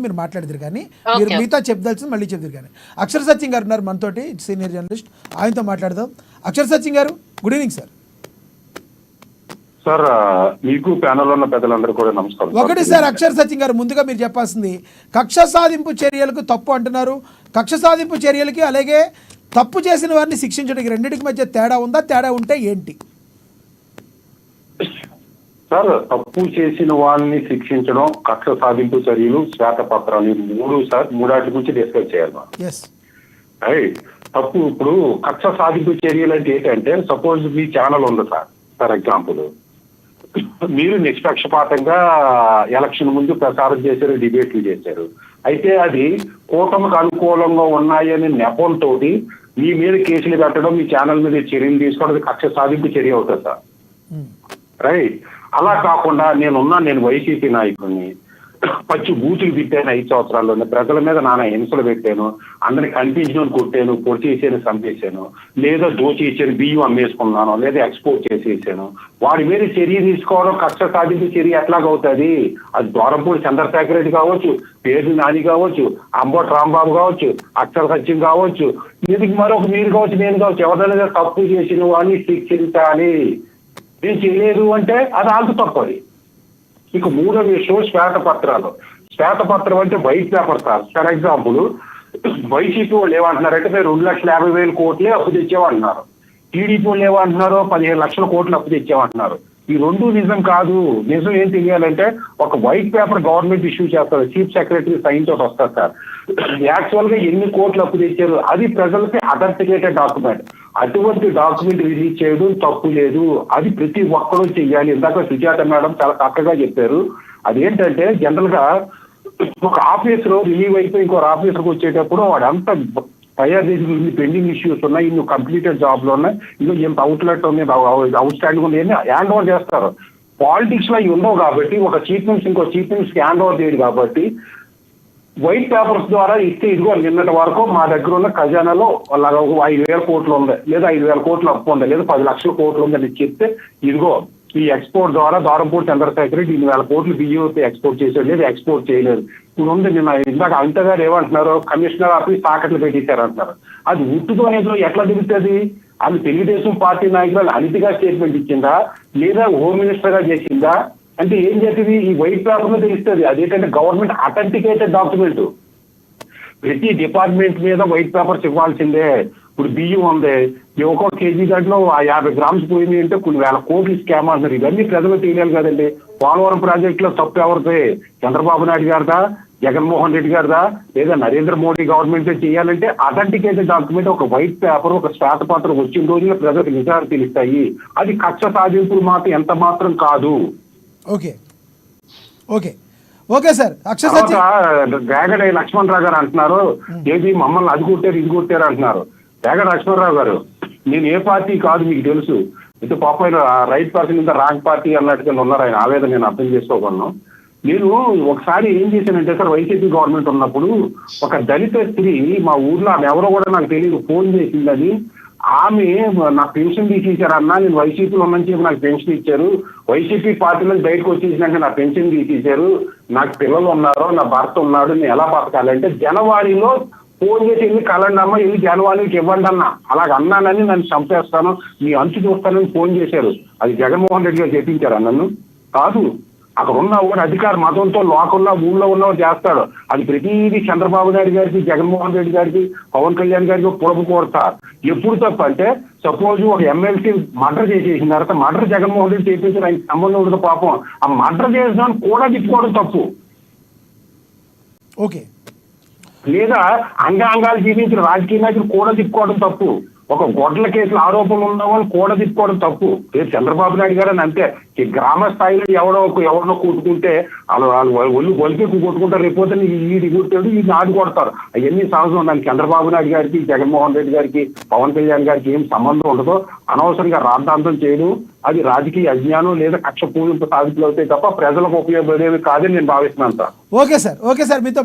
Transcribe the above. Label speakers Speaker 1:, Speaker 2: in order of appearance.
Speaker 1: మీరు మాట్లాడదురు కానీ మీరు మిగతా చెప్పదలిసింది మళ్ళీ చెప్తారు కానీ అక్షర సత్యం గారు ఉన్నారు మనతోటి సీనియర్ జర్నలిస్ట్ ఆయనతో మాట్లాడదాం. అక్షర సత్యం గారు గుడ్ ఈవినింగ్ సార్.
Speaker 2: సార్ మీకు ప్యానల్ ఉన్న పెద్దలందరూ కూడా నమస్కారం.
Speaker 1: ఒకటి సార్ అక్షర సత్యం గారు ముందుగా మీరు చెప్పాల్సింది కక్ష సాధింపు చర్యలకు తప్పు అంటున్నారు. కక్ష సాధింపు చర్యలకి అలాగే తప్పు చేసిన వారిని శిక్షించడానికి రెండింటికి మధ్య తేడా ఉందా? తేడా ఉంటే ఏంటి?
Speaker 2: సార్ తప్పు చేసిన వాళ్ళని శిక్షించడం, కక్ష సాధింపు చర్యలు, శ్వేతపత్రాలు మూడాటి గురించి డిస్కస్ చేయాలి. తప్పు ఇప్పుడు కక్ష సాధింపు చర్యలు అంటే ఏంటంటే సపోజ్ మీ ఛానల్ ఉంది సార్, ఫర్ ఎగ్జాంపుల్ మీరు నిష్పక్షపాతంగా ఎలక్షన్ ముందు ప్రచారం చేశారు, డిబేట్లు చేశారు. అయితే అది కూటమికి అనుకూలంగా ఉన్నాయనే నెపంతో మీ మీద కేసులు పెట్టడం, మీ ఛానల్ మీద చర్యలు తీసుకోవడం కక్ష సాధింపు చర్య అవుతుంది సార్. రైట్. అలా కాకుండా నేను వైసీపీ నాయకుడిని, పచ్చి బూతులు పెట్టాను 5 సంవత్సరాల్లోనే, ప్రజల మీద నానా హింసలు పెట్టాను, అందరిని కనిపించిన కొట్టాను, పొడి చేసాను, చంపేశాను, లేదా దోచేసాను, బియ్యం అమ్మేసుకున్నాను, లేదా ఎక్స్పోర్ట్ చేసేసాను, వాడి మీద చర్య తీసుకోవడం కక్ష సాధింపు చర్య ఎట్లాగవుతుంది? అది దూరంపూడి చంద్రశేఖర్ రెడ్డి కావచ్చు, పేరు నాని కావచ్చు, అంబోటి రాంబాబు కావచ్చు, అక్షర సత్యం కావచ్చు, ఇది మరొక మీరు కావచ్చు, నేను కావచ్చు, ఎవరైనా తప్పు చేసిన వాడిని శిక్షించాలి. నేను చేయలేదు అంటే అది ఆల్కు తప్పది. ఇక మూడో విషయం శ్వేతపత్రాలు. శ్వేతపత్రం అంటే white paper sir. For example YCP వాళ్ళు ఏమంటున్నారంటే మేము 2,50,000 కోట్లే అప్పు తెచ్చామంటున్నారు, టీడీపీ వాళ్ళు ఏమంటున్నారు 15 లక్షల కోట్లు అప్పు తెచ్చామంటున్నారు. ఈ రెండు నిజం కాదు. నిజం ఏం తెలియాలంటే ఒక వైట్ పేపర్ గవర్నమెంట్ ఇష్యూ చేస్తారు, చీఫ్ సెక్రటరీ సైన్ తోటి వస్తారు సార్. యాక్చువల్ గా ఎన్ని కోట్లు అప్పు తెచ్చారు అది ప్రజలకి అథెంటికేటెడ్ డాక్యుమెంట్. అటువంటి డాక్యుమెంట్ రిలీజ్ చేయడం తప్పు లేదు, అది ప్రతి ఒక్కరూ చెయ్యాలి. ఇందాక సుజాత మేడం చాలా చక్కగా చెప్పారు. అదేంటంటే జనరల్ గా ఒక ఆఫీసర్ రిలీవ్ అయిపోయి ఇంకో ఆఫీసర్కి వచ్చేటప్పుడు వాడంతా తయారు చేసి ఇన్ని పెండింగ్ ఇష్యూస్ ఉన్నాయి, ఇన్ని కంప్లీటెడ్ జాబ్లు ఉన్నాయి, ఇంకా ఎంత అవుట్లెట్ ఉంది, అవుట్ స్టాండింగ్ ఉంది, హ్యాండ్ ఓవర్ చేస్తారు. పాలిటిక్స్ లో అవి ఉండవు కాబట్టి ఒక చీఫ్ మినిస్టర్ ఇంకో చీఫ్ మినిస్టర్కి హ్యాండ్ ఓవర్ చేయడు కాబట్టి వైట్ పేపర్స్ ద్వారా ఇస్తే ఇదిగో నిన్నటి వరకు మా దగ్గర ఉన్న ఖజానాలో 5,000 కోట్లు ఉంది, లేదా 5,000 కోట్లు అప్పు ఉంది, లేదా 10 లక్షల కోట్లు ఉందని చెప్తే ఇదిగో ఈ ఎక్స్పోర్ట్ ద్వారా దారంపూడి చంద్రశేఖర్ రెడ్డి 2,000 కోట్లు బియ్యం ఎక్స్పోర్ట్ చేశాడు, లేదు ఎక్స్పోర్ట్ చేయలేదు. ఇప్పుడు ఉంది నిన్న ఇందాక అమిత గారు ఏమంటున్నారు, కమిషనర్ ఆఫీస్ తాకట్లు పెట్టేశారు అంటున్నారు. అది ఉట్టుతో అనేది ఎట్లా దిగుతుంది? అది తెలుగుదేశం పార్టీ నాయకులు అనితిగా స్టేట్మెంట్ ఇచ్చిందా, లేదా హోమ్ మినిస్టర్ గా చేసిందా అంటే ఏం చేస్తుంది? ఈ వైట్ పేపర్ లో తెలుస్తుంది. అదేంటంటే గవర్నమెంట్ అథెంటికేటెడ్ డాక్యుమెంట్. ప్రతి డిపార్ట్మెంట్ మీద వైట్ పేపర్స్ ఇవ్వాల్సిందే. ఇప్పుడు బియ్యం ఉంది, ఒక్కొక్క కేజీ దాంట్లో 50 గ్రామ్స్ పోయింది అంటే కొన్ని వేల కోట్లు స్కామ్ అంటున్నారు. ఇవన్నీ ప్రజలకు తెలియాలి కదండి. పోలవరం ప్రాజెక్ట్ లో తప్పు ఎవరిదే? చంద్రబాబు నాయుడు గారిదా, జగన్మోహన్ రెడ్డి గారిదా, లేదా నరేంద్ర మోడీ గవర్నమెంట్ చేయాలంటే అథెంటికేటెడ్ డాక్యుమెంట్, ఒక వైట్ పేపర్, ఒక శ్వేతపత్రం వచ్చిన రోజున ప్రజలకు నిజాలు తెలుస్తాయి. అది కక్ష సాధింపులు మాత్రం ఎంత మాత్రం కాదు.
Speaker 1: Okay okay okay sir.
Speaker 2: Vegada Lakshmanarao గారు అంటున్నారు ఏది మమ్మల్ని అది కొట్టారు ఇది కొట్టారు అంటున్నారు. వేగడ లక్ష్మణరావు గారు, నేను ఏ పార్టీ కాదు మీకు తెలుసు. అయితే పాప రైట్ పర్సన్ ఇంత రాంగ్ పార్టీ అన్నట్టుగా ఉన్నారు. ఆయన ఆవేదన నేను అర్థం చేసుకోగలను. నేను ఒకసారి ఏం చేశానంటే సార్, వైసీపీ గవర్నమెంట్ ఉన్నప్పుడు ఒక దళిత స్త్రీ మా ఊర్లో ఆమె ఎవరో కూడా నాకు తెలియదు ఫోన్ చేసిందని, ఆమె నా పెన్షన్ తీసేశారన్నా, నేను వైసీపీలో ఉన్నని చెప్పి నాకు పెన్షన్ ఇచ్చారు, వైసీపీ పార్టీలో బయటకు వచ్చేసినాక నా పెన్షన్ తీసేశారు, నాకు పిల్లలు ఉన్నారు, నా భర్త ఉన్నాడు, నేను ఎలా బతకాలంటే జనవరిలో ఫోన్ చేసి వెళ్ళి కలండి అమ్మ, వెళ్ళి జనవరికి ఇవ్వండి అన్న. అలాగ అన్నానని నన్ను చంపేస్తాను, మీ అంచు చూస్తానని ఫోన్ చేశారు. అది జగన్మోహన్ రెడ్డి గారు చెప్పించారా నన్ను? కాదు. అక్కడ ఉన్న కూడా అధికార మతంతో లోకల్లో ఊళ్ళో ఉన్నవాడు చేస్తాడు. అది ప్రతిదీ చంద్రబాబు నాయుడు గారికి, జగన్మోహన్ రెడ్డి గారికి, పవన్ కళ్యాణ్ గారికి పొడపు కోరుతారు. ఎప్పుడు తప్ప అంటే సపోజ్ ఒక ఎమ్మెల్సీ మర్డర్ చేసేసిన తర్వాత మర్డర్ జగన్మోహన్ రెడ్డి చేసేసి ఆయన సంబంధం ఉండదు పాపం. ఆ మర్డర్ చేసిన కూడా తిప్పుకోవడం తప్పు.
Speaker 1: ఓకే.
Speaker 2: లేదా అంగాంగాలు జీవించిన రాజకీయ నాయకులు కూడా తిప్పుకోవడం తప్పు. ఒక గొడ్ల కేసులు ఆరోపణలు ఉన్న వాళ్ళు కూడా తిప్పుకోవడం తప్పు. రేపు చంద్రబాబు నాయుడు గారు అని అంతే. ఈ గ్రామ స్థాయిలో ఎవరినో కూట్టుకుంటే వాళ్ళు ఒళ్ళు ఒలికి కొట్టుకుంటారు, రేపోతే ఈడి కూర్చాడు ఈ నాడు కొడతారు. అవన్నీ సహజం. దానికి చంద్రబాబు నాయుడు గారికి, జగన్మోహన్ రెడ్డి గారికి, పవన్ కళ్యాణ్ గారికి ఏం సంబంధం ఉండదు. అనవసరంగా రాద్ధాంతం చేయడం అది రాజకీయ అజ్ఞానం లేదా కక్ష పూజింపు సాధితులు అవుతాయి తప్ప ప్రజలకు ఉపయోగపడేవి కాదని నేను భావిస్తున్నాను sir.
Speaker 1: Okay sir. Okay sir, మీతో